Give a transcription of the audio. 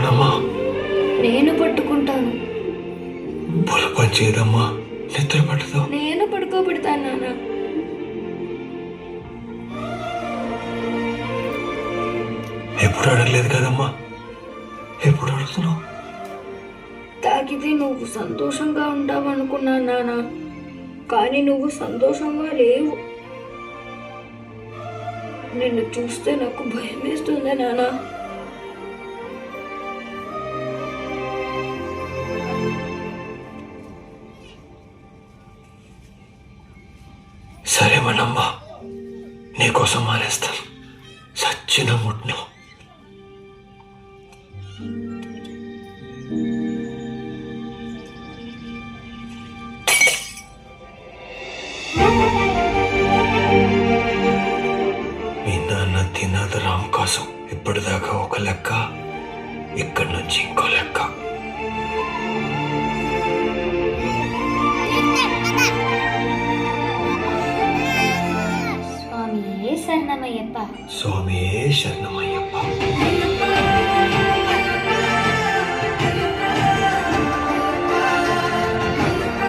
పట్టుకోనమ్మా. నేను పట్టుకుంటాను. పొల పని చేయదమ్మా, నిద్ర పట్టదు. నేను పడుకోబెడతాను నాన్న. ఎప్పుడు అడగలేదు కదమ్మా, ఎప్పుడు అడుగుతున్నావు? తాగితే నువ్వు సంతోషంగా ఉంటావు అనుకున్నాను నాన్న, కానీ నువ్వు సంతోషంగా లేవు. నిన్ను చూస్తే నాకు భయం వేస్తుంది నాన్న. సరే మనమ్మా, నీకోసం మానేస్తాను. సచ్చిన ముట్ను. మీ నాన్న తిన్నది రామ్ కోసం. ఇప్పటిదాకా ఒక లెక్క, ఇక్కడి నుంచి ఇంకో లెక్క. స్వామియే శరణమయ్యప్ప. స్వామియే శరణమయ్యప్ప.